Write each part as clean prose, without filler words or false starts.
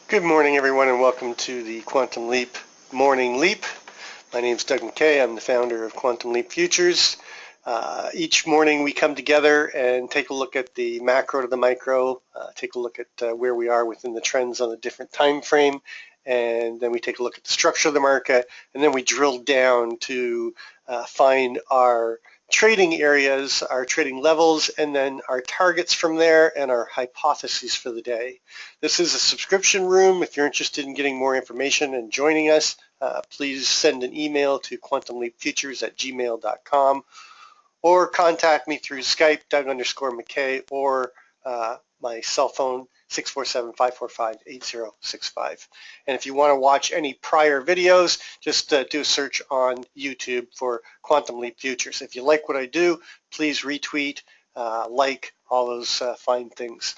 Good morning, everyone, and welcome to the Quantum Leap Morning Leap. My name is Doug McKay. I'm the founder of Quantum Leap Futures. Each morning we come together and take a look at the macro to the micro, take a look at where we are within the trends on a different time frame, and then we take a look at the structure of the market, and then we drill down to find our trading areas, our trading levels, and then our targets from there and our hypotheses for the day. This is a subscription room. If you're interested in getting more information and joining us, please send an email to quantumleapfutures@gmail.com or contact me through Skype, Doug_McKay, or my cell phone, 647-545-8065. And if you want to watch any prior videos, just do a search on YouTube for Quantum Leap Futures. If you like what I do, please retweet, like, all those fine things.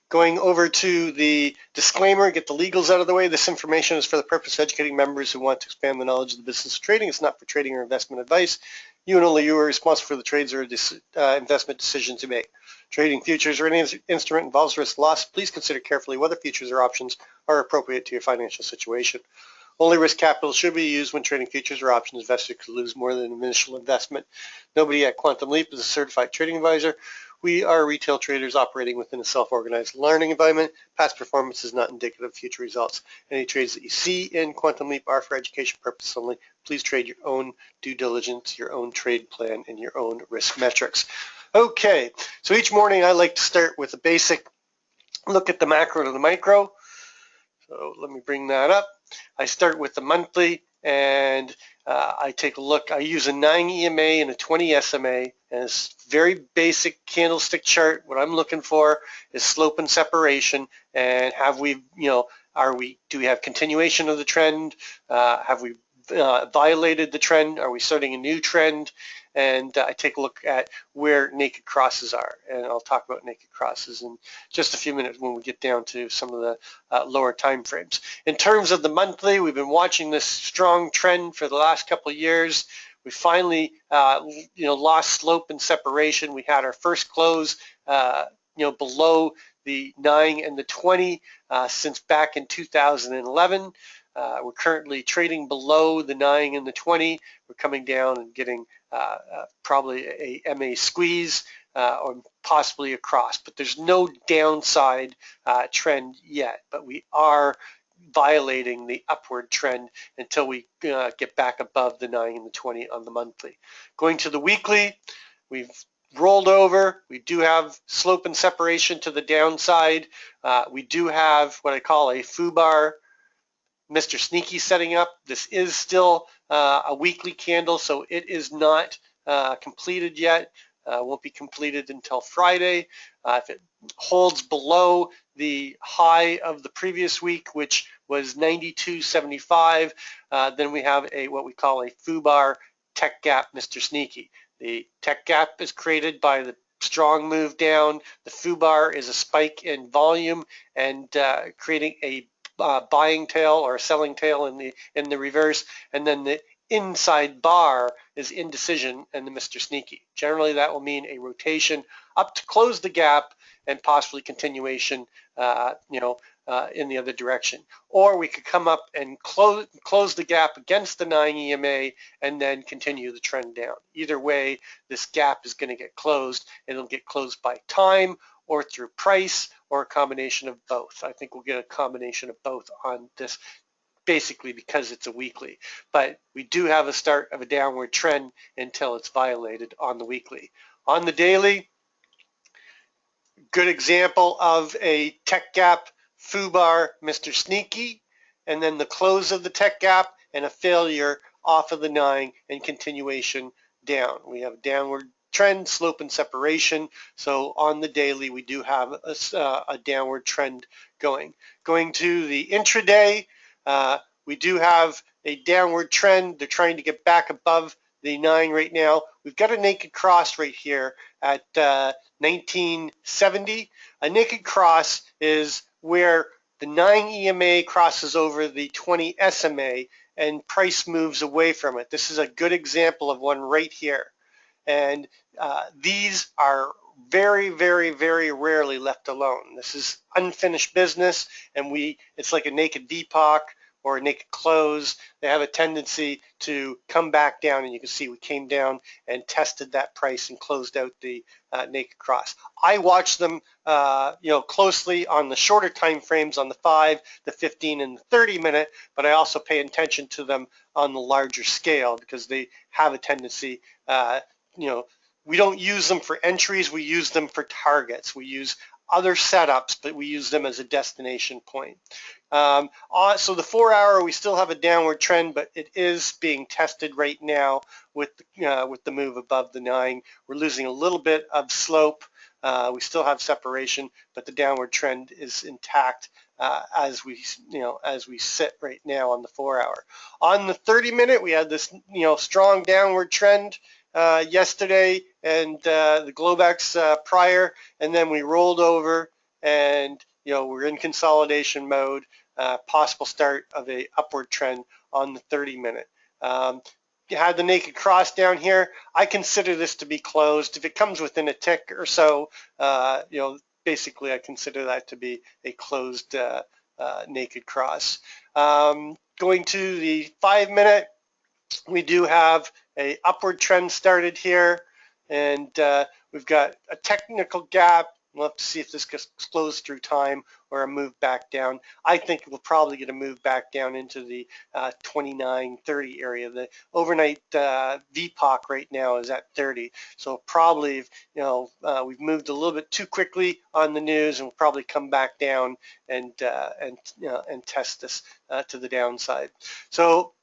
Going over to the disclaimer, get the legals out of the way. This information is for the purpose of educating members who want to expand the knowledge of the business of trading. It's not for trading or investment advice. You and only you are responsible for the trades or investment decisions you make. Trading futures or any instrument involves risk loss. Please consider carefully whether futures or options are appropriate to your financial situation. Only risk capital should be used when trading futures or options. Investors could lose more than initial investment. Nobody at Quantum Leap is a certified trading advisor. We are retail traders operating within a self-organized learning environment. Past performance is not indicative of future results. Any trades that you see in Quantum Leap are for education purposes only. Please trade your own due diligence, your own trade plan, and your own risk metrics. Okay, so each morning I like to start with a basic look at the macro to the micro. So let me bring that up. I start with the monthly, and I take a look. I use a 9 EMA and a 20 SMA, and it's very basic candlestick chart. What I'm looking for is slope and separation, and have we, do we have continuation of the trend? Have we violated the trend? Are we starting a new trend? And I take a look at where naked crosses are, and I'll talk about naked crosses in just a few minutes when we get down to some of the lower time frames. In terms of the monthly, we've been watching this strong trend for the last couple of years. We finally, lost slope and separation. We had our first close, below the 9 and the 20 since back in 2011. We're currently trading below the 9 and the 20. We're coming down and getting probably a MA squeeze or possibly a cross, but there's no downside trend yet, but we are violating the upward trend until we get back above the 9 and the 20 on the monthly. Going to the weekly, we've rolled over. We do have slope and separation to the downside. We do have what I call a FUBAR Mr. Sneaky setting up. This is still a weekly candle, so it is not completed yet. Won't be completed until Friday. If it holds below the high of the previous week, which was 92.75, then we have what we call a FUBAR tech gap Mr. Sneaky. The tech gap is created by the strong move down. The FUBAR is a spike in volume and creating a buying tail or a selling tail in the reverse, and then the inside bar is indecision and the Mr. Sneaky. Generally, that will mean a rotation up to close the gap and possibly continuation, in the other direction. Or we could come up and close the gap against the 9 EMA and then continue the trend down. Either way, this gap is going to get closed. It'll get closed by time or through price or a combination of both. I think we'll get a combination of both on this, basically because it's a weekly. But we do have a start of a downward trend until it's violated on the weekly. On the daily, good example of a tech gap FUBAR Mr. Sneaky, and then the close of the tech gap and a failure off of the 9 and continuation down. We have a downward trend, slope and separation. So on the daily, we do have a downward trend going. Going to the intraday, we do have a downward trend. They're trying to get back above the 9 right now. We've got a naked cross right here at 1970. A naked cross is where the 9 EMA crosses over the 20 SMA and price moves away from it. This is a good example of one right here. And these are very, very, very rarely left alone. This is unfinished business, and it's like a naked VPOC or a naked close. They have a tendency to come back down, and you can see we came down and tested that price and closed out the naked cross. I watch them closely on the shorter time frames, on the 5, the 15, and the 30 minute, but I also pay attention to them on the larger scale because they have a tendency, we don't use them for entries, we use them for targets. We use other setups, but we use them as a destination point. So the 4-hour, we still have a downward trend, but it is being tested right now with the move above the 9. We're losing a little bit of slope. We still have separation, but the downward trend is intact as we sit right now on the 4-hour. On the 30-minute, we had this strong downward trend yesterday and the Globex prior, and then we rolled over, and we're in consolidation mode. Possible start of a upward trend on the 30-minute. You had the naked cross down here. I consider this to be closed. If it comes within a tick or so, basically I consider that to be a closed naked cross. Going to the 5-minute, we do have a upward trend started here, and we've got a technical gap. We'll have to see if this gets closed through time or a move back down. I think we'll probably get a move back down into the 29-30 area. The overnight VPOC right now is at 30, so probably we've moved a little bit too quickly on the news, and we'll probably come back down and test this to the downside. So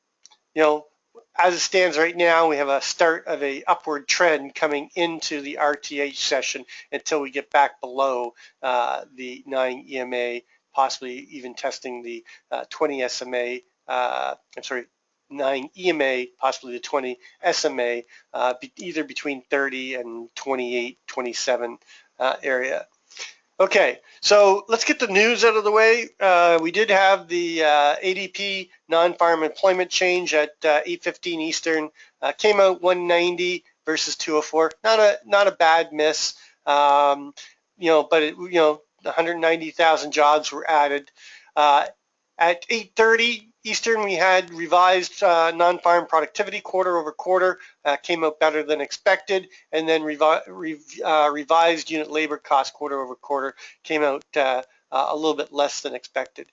as it stands right now, we have a start of a upward trend coming into the RTH session until we get back below the 9 EMA, possibly even testing the 20 SMA, 9 EMA, possibly the 20 SMA, either between 30 and 28, 27 area. Okay, so let's get the news out of the way. We did have the ADP non-farm employment change at 8:15 Eastern. Came out 190 versus 204. Not a bad miss, but 190,000 jobs were added. At 8:30 Eastern, we had revised non-farm productivity quarter over quarter, came out better than expected, and then revised unit labor cost quarter over quarter came out a little bit less than expected.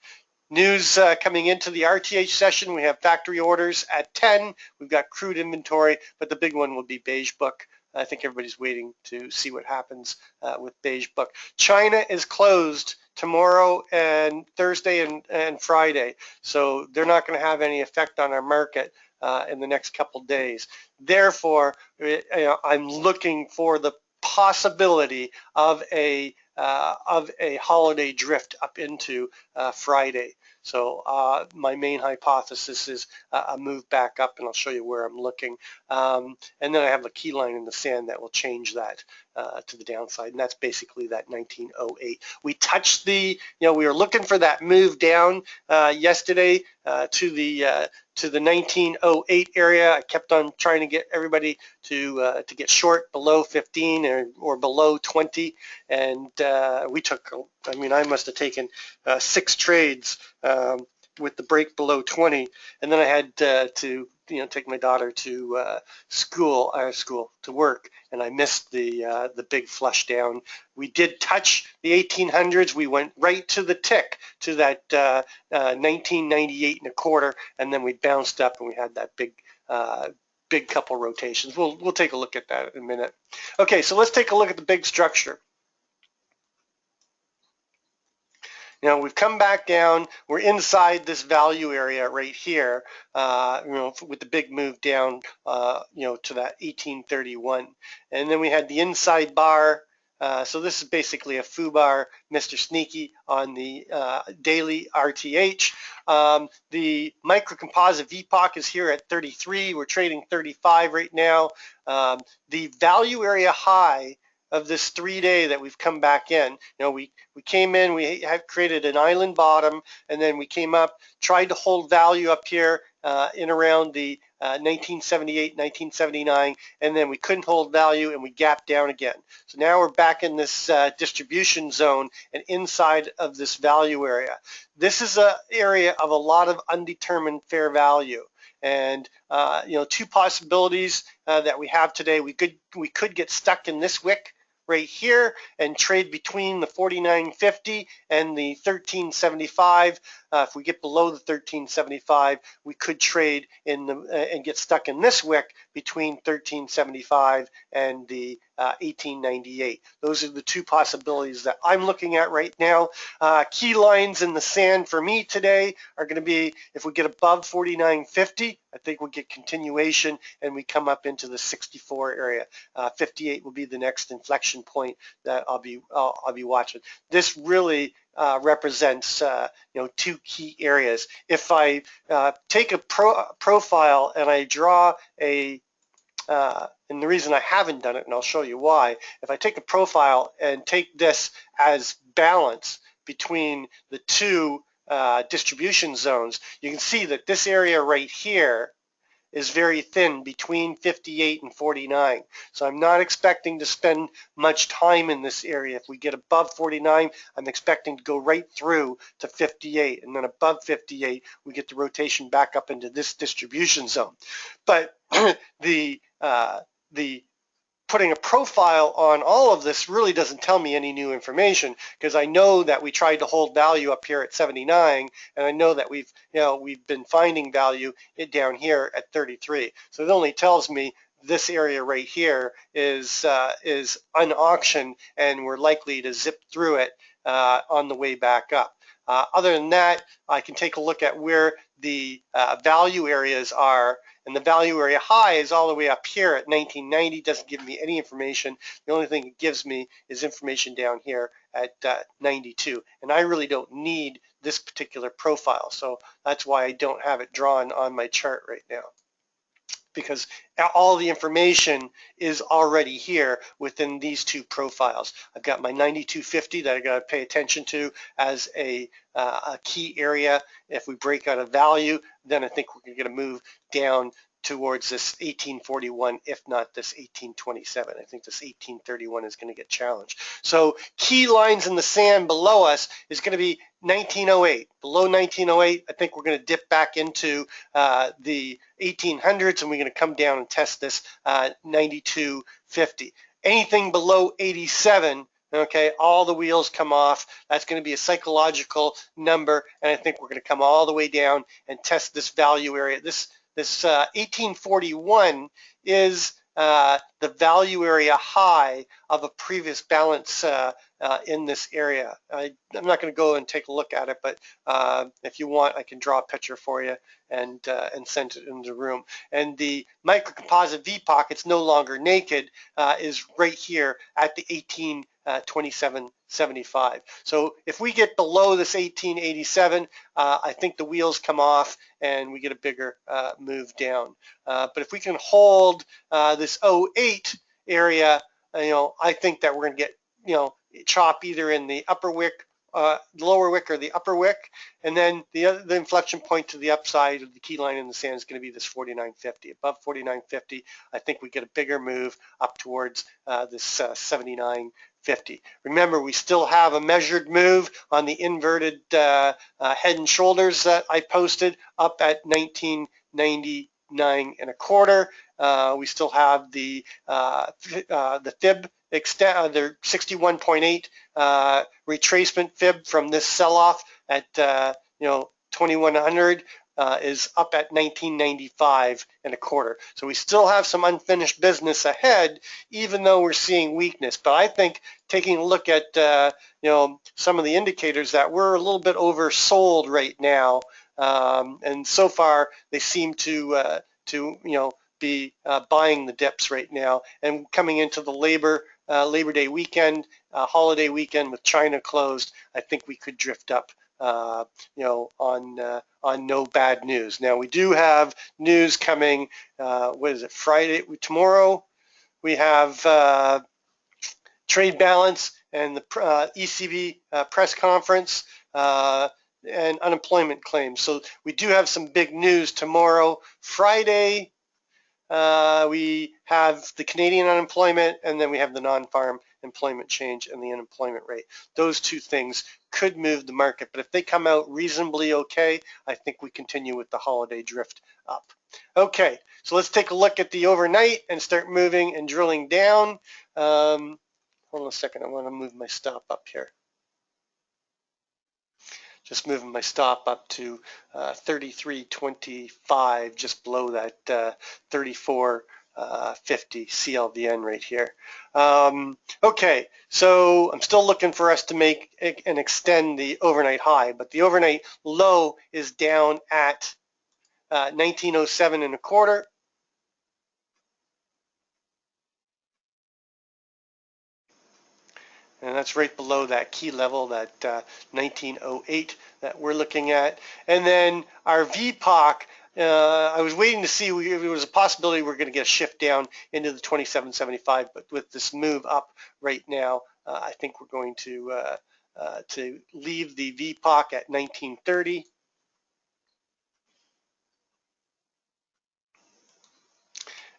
News coming into the RTH session, we have factory orders at 10. We've got crude inventory, but the big one will be beige book. I think everybody's waiting to see what happens with beige book. China is closed tomorrow and Thursday and Friday, so they're not going to have any effect on our market in the next couple days. Therefore, I'm looking for the possibility of a holiday drift up into Friday. So my main hypothesis is a move back up, and I'll show you where I'm looking. And then I have a key line in the sand that will change that to the downside, and that's basically that 1908. We touched we were looking for that move down yesterday to the 1908 area. I kept on trying to get everybody to get short below 15 or below 20, and we took, I must have taken 6 trades with the break below 20, and then I had to take my daughter to school to work, and I missed the big flush down. We did touch the 1800s. We went right to the tick to that 1998 and a quarter, and then we bounced up and we had that big couple rotations. We'll take a look at that in a minute. Okay, so let's take a look at the big structure. We've come back down. We're inside this value area right here, with the big move down, to that 1831. And then we had the inside bar. So this is basically a foo bar, Mr. Sneaky on the daily RTH. The microcomposite VPOC is here at 33. We're trading 35 right now. The value area high of this 3-day that we've come back in. We came in, we had created an island bottom, and then we came up, tried to hold value up here in around the 1978, 1979, and then we couldn't hold value and we gapped down again. So now we're back in this distribution zone and inside of this value area. This is an area of a lot of undetermined fair value. And two possibilities that we have today. We could get stuck in this wick right here and trade between the 49.50 and the 13.75. If we get below the 13.75, we could trade in the and get stuck in this wick between 13.75 and the 18.98. Those are the two possibilities that I'm looking at right now. Key lines in the sand for me today are going to be if we get above 49.50, I think we'll get continuation and we come up into the 64 area. 58 will be the next inflection point that I'll be watching. This really represents two key areas. If I take a profile and I draw a and the reason I haven't done it, and I'll show you why, if I take a profile and take this as balance between the two distribution zones, you can see that this area right here is very thin between 58 and 49. So I'm not expecting to spend much time in this area. If we get above 49, I'm expecting to go right through to 58. And then above 58, we get the rotation back up into this distribution zone. But the putting a profile on all of this really doesn't tell me any new information, because I know that we tried to hold value up here at 79, and I know that we've been finding value down here at 33. So it only tells me this area right here is unauctioned, and we're likely to zip through it on the way back up. Other than that, I can take a look at where the value areas are, and the value area high is all the way up here at 1990. Doesn't give me any information. The only thing it gives me is information down here at 92, and I really don't need this particular profile, so that's why I don't have it drawn on my chart right now, because all the information is already here within these two profiles. I've got my 92.50 that I got to pay attention to as a key area. If we break out a value, then I think we're going to move down towards this 1841, if not this 1827. I think this 1831 is going to get challenged. So key lines in the sand below us is going to be 1908. Below 1908, I think we're going to dip back into the 1800s, and we're going to come down and test this 92.50. Anything below 87, okay, all the wheels come off. That's going to be a psychological number, and I think we're going to come all the way down and test this value area. This 1841 is the value area high of a previous balance in this area. I'm not going to go and take a look at it, but if you want, I can draw a picture for you and send it in the room. And the microcomposite VPOC, it's no longer naked, is right here at the 1827.75. So if we get below this 1887, I think the wheels come off and we get a bigger move down. But if we can hold this 08 area, I think that we're going to get chop either in the upper wick, lower wick, or the upper wick, and then the inflection point to the upside of the key line in the sand is going to be this 49.50. Above 49.50, I think we get a bigger move up towards this 79.50. Remember, we still have a measured move on the inverted head and shoulders that I posted up at 1999.25. We still have the fib extent, the 61.8 retracement fib from this sell-off at 2100 is up at 1995.25. So we still have some unfinished business ahead, even though we're seeing weakness. But I think taking a look at some of the indicators, that we're a little bit oversold right now, and so far they seem to be buying the dips right now. And coming into the Labor Day weekend, holiday weekend with China closed, I think we could drift up, on no bad news. Now we do have news coming. What is it? Friday tomorrow. We have trade balance and the ECB press conference. and unemployment claims. So we do have some big news tomorrow. Friday, we have the Canadian unemployment, and then we have the non-farm employment change and the unemployment rate. Those two things could move the market, but if they come out reasonably okay, I think we continue with the holiday drift up. Okay, so let's take a look at the overnight and start moving and drilling down. Hold on a second, I want to move my stop up here. Just moving my stop up to 33.25, just below that 34.50 CLVN right here. Okay, so I'm still looking for us to make and extend the overnight high, but the overnight low is down at 1907 and a quarter. And that's right below that key level, that 1908 that we're looking at. And then our VPOC, I was waiting to see if there was a possibility we're going to get a shift down into the 27.75, but with this move up right now, I think we're going to leave the VPOC at 1930.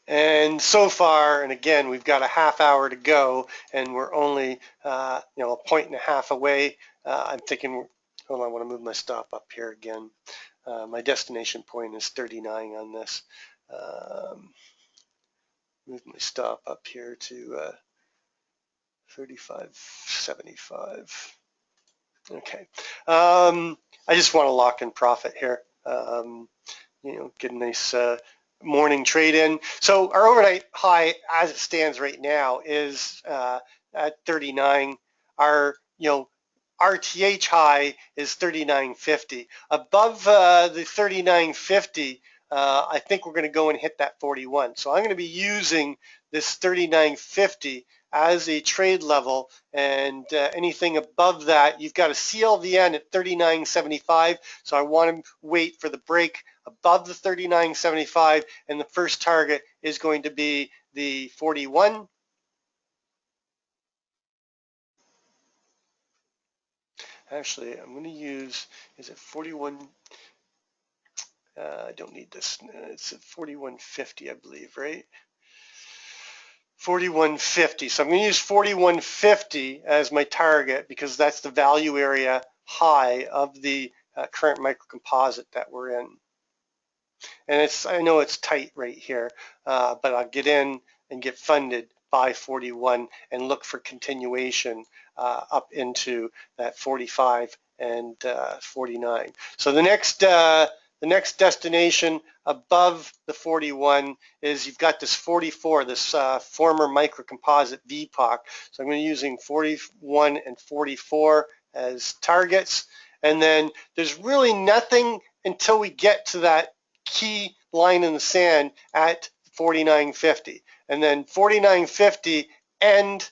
And so far, and again, we've got a half hour to go, and we're only, a point and a half away. I'm thinking, hold on, I want to move my stop up here again. My destination point is 39 on this. Move my stop up here to 35.75. Okay. I just want to lock in profit here. Get a nice morning trade in. So our overnight high as it stands right now is at 39. Our RTH high is 39.50. Above the 39.50, I think we're going to go and hit that 41. So I'm going to be using this 39.50 as a trade level, and anything above that, you've got a CLVN at 39.75, so I want to wait for the break above the 39.75, and the first target is going to be the 41. Actually, I'm going to use, is it 41? I don't need this. It's at 41.50, I believe, right? 41.50. So I'm going to use 41.50 as my target because that's the value area high of the current microcomposite that we're in. And I know it's tight right here, but I'll get in and get funded by 41 and look for continuation up into that 45 and 49. So the next destination above the 41 is you've got this 44, this former microcomposite VPOC. So I'm going to be using 41 and 44 as targets. And then there's really nothing until we get to that key line in the sand at 49.50. And then 49.50 and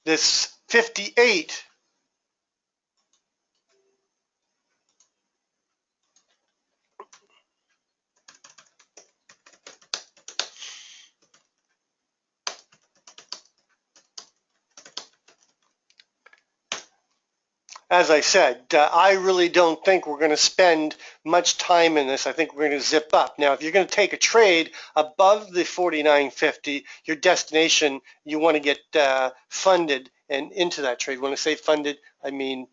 this 58 as I said, I really don't think we're going to spend much time in this. I think we're going to zip up. Now, if you're going to take a trade above the 49.50, your destination, you want to get funded and into that trade. When I say funded, I mean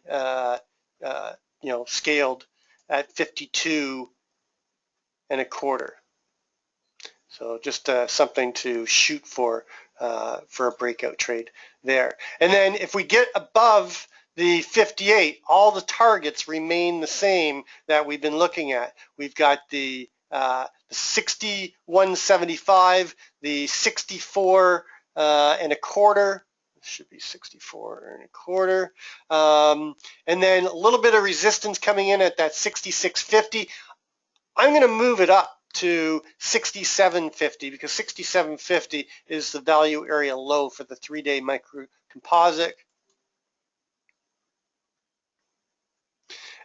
scaled at 52 and a quarter. So just something to shoot for a breakout trade there. And then if we get above the 58, all the targets remain the same that we've been looking at. We've got the 61.75, the 64 and a quarter. This should be 64 and a quarter. And then a little bit of resistance coming in at that 66.50. I'm going to move it up to 67.50 because 67.50 is the value area low for the 3-day micro composite.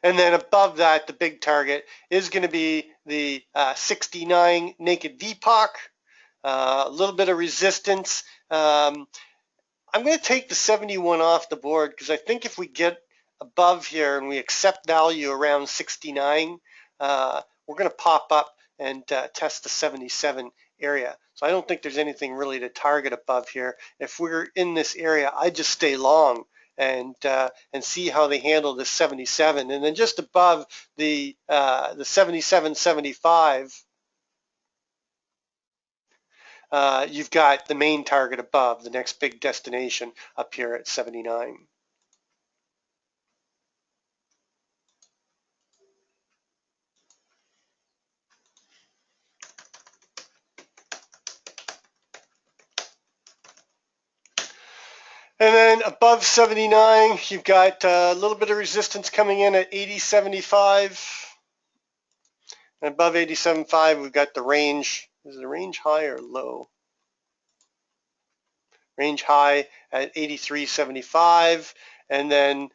And then above that, the big target is going to be the 69 naked VPOC, a little bit of resistance. I'm going to take the 71 off the board because I think if we get above here and we accept value around 69, we're going to pop up and test the 77 area. So I don't think there's anything really to target above here. If we're in this area, I just stay long and see how they handle this 77. And then just above the 77.75, you've got the main target above, the next big destination up here at 79. And then above 79, you've got a little bit of resistance coming in at 80.75. And above 87.5, we've got the range. Is the range high or low? Range high at 83.75. And then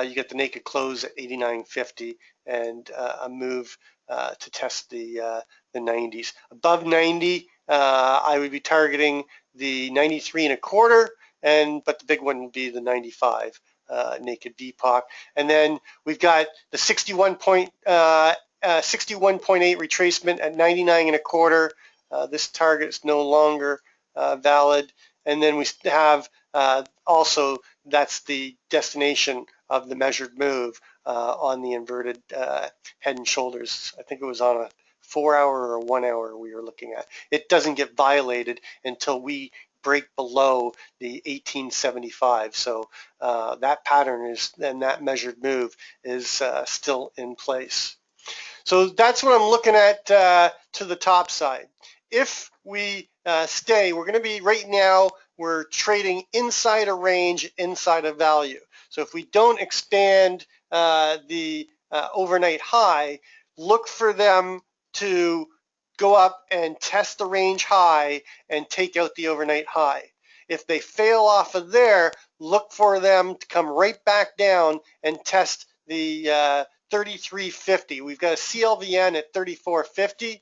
you get the naked close at 89.50 and a move to test the 90s. Above 90, I would be targeting the 93.25. But the big one would be the 95 naked VPOC. And then we've got the 61.8 retracement at 99.25. This target is no longer valid. And then we have also, that's the destination of the measured move on the inverted head and shoulders. I think it was on a 4-hour or 1 hour we were looking at. It doesn't get violated until we break below the 1875. So that pattern is, and that measured move is still in place. So that's what I'm looking at to the top side. If we stay, we're going to be right now, we're trading inside a range, inside a value. So if we don't expand the overnight high, look for them to go up and test the range high and take out the overnight high. If they fail off of there, look for them to come right back down and test the 33.50. We've got a CLVN at 34.50.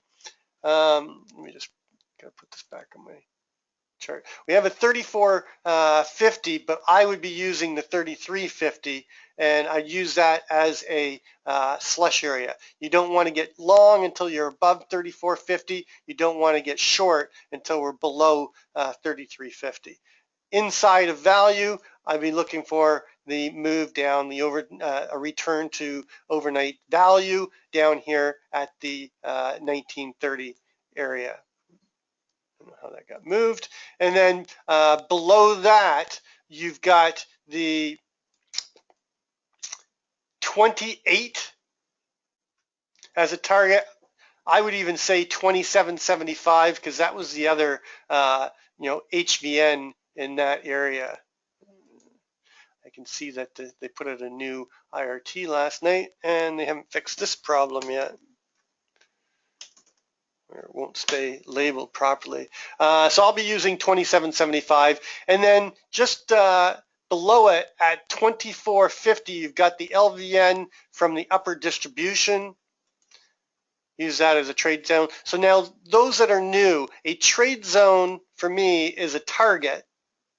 Let me just gotta put this back on my chart. We have a 34.50, but I would be using the 33.50, and I'd use that as a slush area. You don't want to get long until you're above 34.50. You don't want to get short until we're below 33.50. Inside of value, I'd be looking for the move down, a return to overnight value down here at the 1930 area. I don't know how that got moved. And then below that, you've got the 28 as a target. I would even say 27.75 because that was the other HVN in that area. I can see that they put out a new IRT last night and they haven't fixed this problem yet. Or it won't stay labeled properly. So I'll be using 27.75, and then just below it at 24.50, you've got the LVN from the upper distribution. Use that as a trade zone. So now those that are new, a trade zone for me is a target.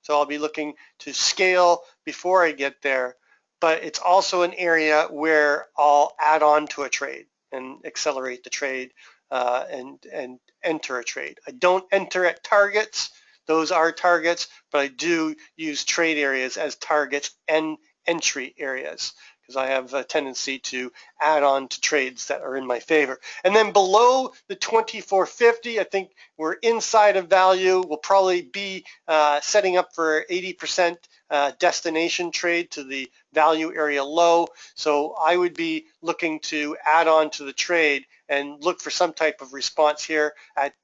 So I'll be looking to scale before I get there, but it's also an area where I'll add on to a trade and accelerate the trade and enter a trade. I don't enter at targets. Those are targets, but I do use trade areas as targets and entry areas because I have a tendency to add on to trades that are in my favor. And then below the 24.50, I think we're inside of value. We'll probably be setting up for 80% destination trade to the value area low. So I would be looking to add on to the trade and look for some type of response here at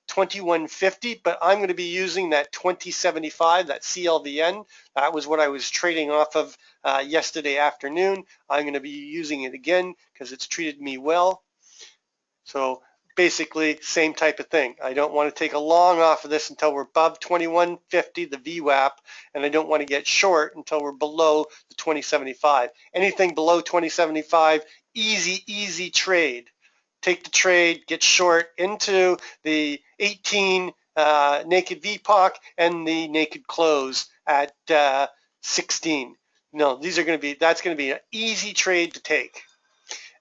21.50, but I'm going to be using that 20.75, that CLVN. That was what I was trading off of yesterday afternoon. I'm going to be using it again because it's treated me well. So basically, same type of thing. I don't want to take a long off of this until we're above 21.50, the VWAP, and I don't want to get short until we're below the 20.75. Anything below 20.75, easy trade. Take the trade, get short into the 18 naked VPOC and the naked close at 16. No, that's going to be an easy trade to take.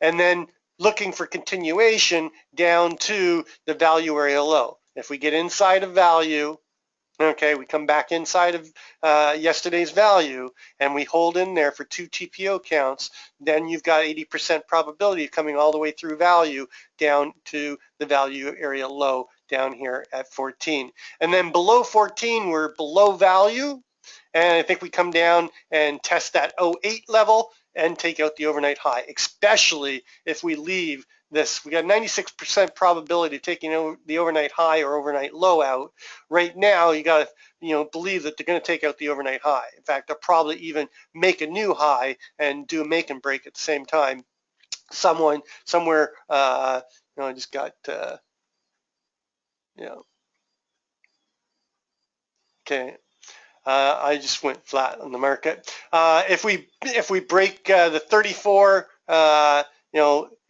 And then looking for continuation down to the value area low. If we get inside of value, okay, we come back inside of yesterday's value and we hold in there for 2 TPO counts, then you've got 80% probability of coming all the way through value down to the value area low down here at 14. And then below 14, we're below value. And I think we come down and test that 08 level and take out the overnight high, especially if we leave this. We got 96% probability of taking the overnight high or overnight low out. Right now, you got to believe that they're going to take out the overnight high. In fact, they'll probably even make a new high and do a make and break at the same time. Somewhere, I just got, okay. I just went flat on the market. If we break the 34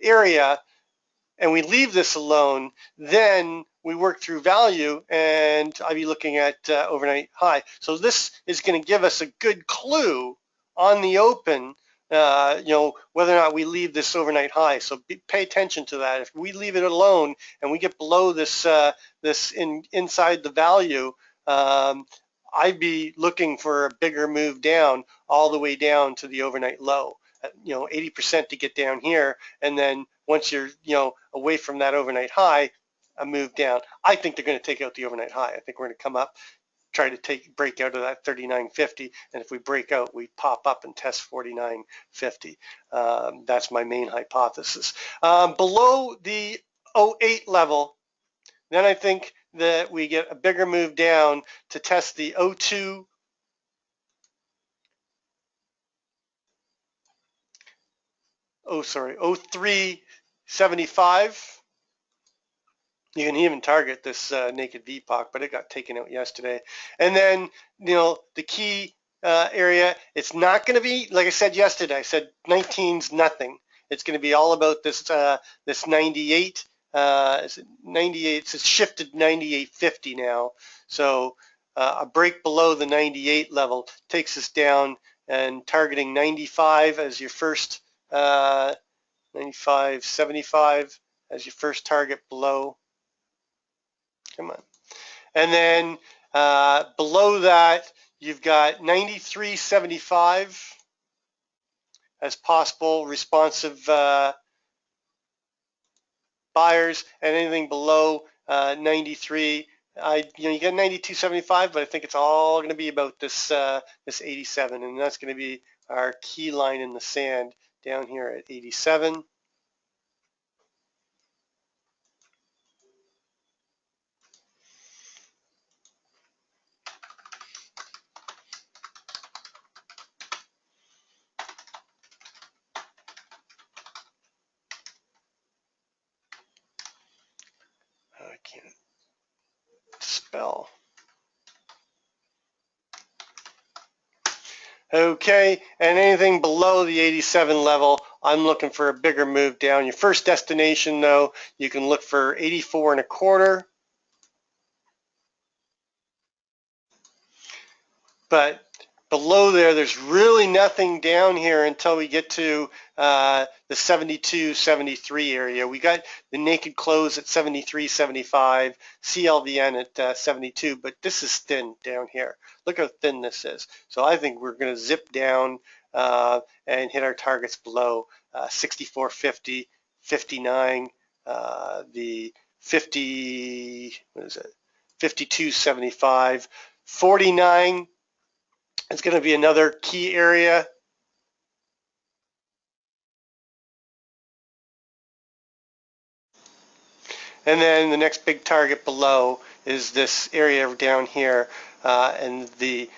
area and we leave this alone, then we work through value and I'd be looking at overnight high. So this is going to give us a good clue on the open, whether or not we leave this overnight high. So pay attention to that. If we leave it alone and we get below this inside the value, I'd be looking for a bigger move down all the way down to the overnight low, 80% to get down here. And then once you're, away from that overnight high, a move down. I think they're going to take out the overnight high. I think we're going to come up, try to break out of that 39.50. And if we break out, we pop up and test 49.50. That's my main hypothesis. Below the 08 level, then I think that we get a bigger move down to test the 02, oh sorry, 0375. You can even target this naked VPOC, but it got taken out yesterday. And then, the key area, it's not going to be, like I said yesterday, I said 19's nothing. It's going to be all about this this 98. Is it 98? It's shifted 98.50 now. So a break below the 98 level takes us down, and targeting 95 as your first 95.75 as your first target below. Come on. And then below that, you've got 93.75 as possible responsive buyers, and anything below 93. You get 92.75, but I think it's all going to be about this 87, and that's going to be our key line in the sand down here at 87. I can't spell. Okay, and anything below the 87 level, I'm looking for a bigger move down. Your first destination, though, you can look for 84.25. But below there's really nothing down here until we get to the 72.73 area. We got the naked close at 73.75, CLVN at 72, but this is thin down here. Look how thin this is. So I think we're going to zip down and hit our targets below 64.50, 59, the 50, what is it? 52.75, 49. It's going to be another key area. And then the next big target below is this area down here, and the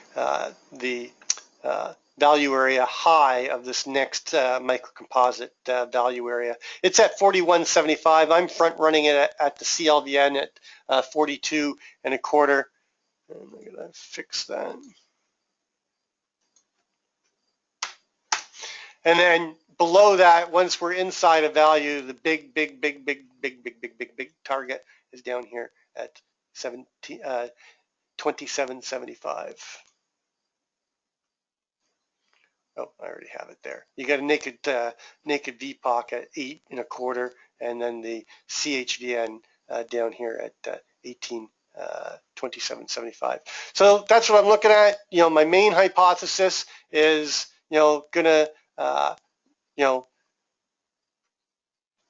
value area high of this next microcomposite value area. It's at 41.75. I'm front running it at the CLVN at 42.25. And I'm going to fix that. And then below that, once we're inside a value, the big target is down here at 27.75. Oh, I already have it there. You got a naked VPOC at 8 1/4, and then the CHVN down here at 1827.75. So that's what I'm looking at. My main hypothesis is gonna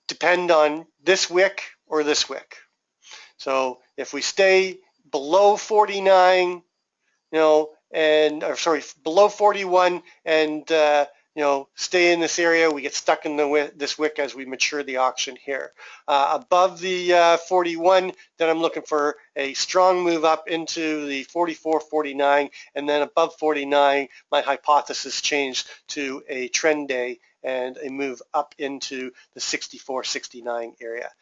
depend on this wick or this wick. So if we stay below 49, below 41 and stay in this area, we get stuck in this wick as we mature the auction here. Above the 41, then I'm looking for a strong move up into the 44, 49, and then above 49, my hypothesis changed to a trend day and a move up into the 64, 69 area.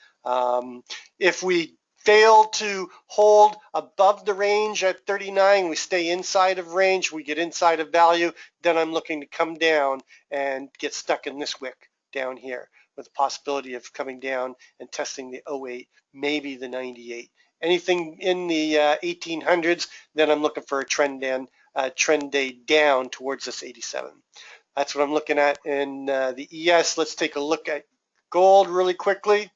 If we fail to hold above the range at 39, we stay inside of range, we get inside of value, then I'm looking to come down and get stuck in this wick down here with the possibility of coming down and testing the 08, maybe the 98. Anything in the 1800s, then I'm looking for a trend day down towards this 87. That's what I'm looking at in the ES. Let's take a look at gold really quickly.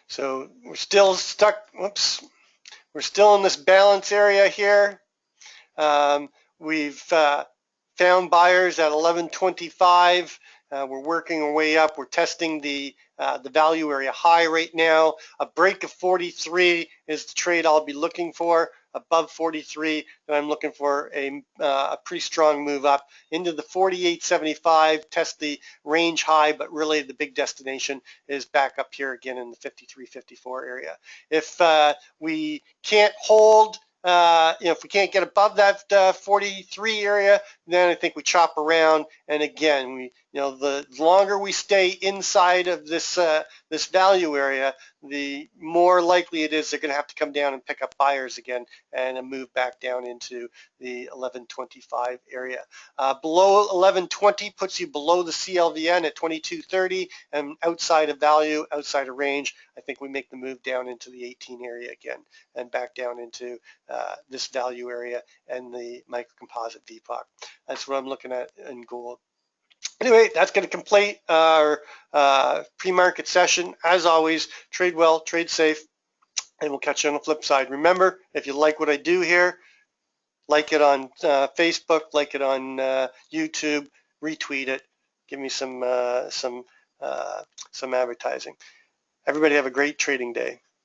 So we're still stuck, whoops, we're still in this balance area here. We've found buyers at 1125. We're working our way up. We're testing the value area high right now. A break of 43 is the trade I'll be looking for. Above 43, and I'm looking for a pretty strong move up into the 48.75, test the range high, but really the big destination is back up here again in the 53.54 area. If we can't hold, if we can't get above that 43 area, then I think we chop around. And again, the longer we stay inside of this this value area, the more likely it is they're going to have to come down and pick up buyers again and move back down into the 1125 area. Below 1120 puts you below the CLVN at 2230, and outside of value, outside of range, I think we make the move down into the 18 area again and back down into this value area and the microcomposite VPOC. That's what I'm looking at in gold. Anyway, that's going to complete our pre-market session. As always, trade well, trade safe, and we'll catch you on the flip side. Remember, if you like what I do here, like it on Facebook, like it on YouTube, retweet it, give me some advertising. Everybody have a great trading day.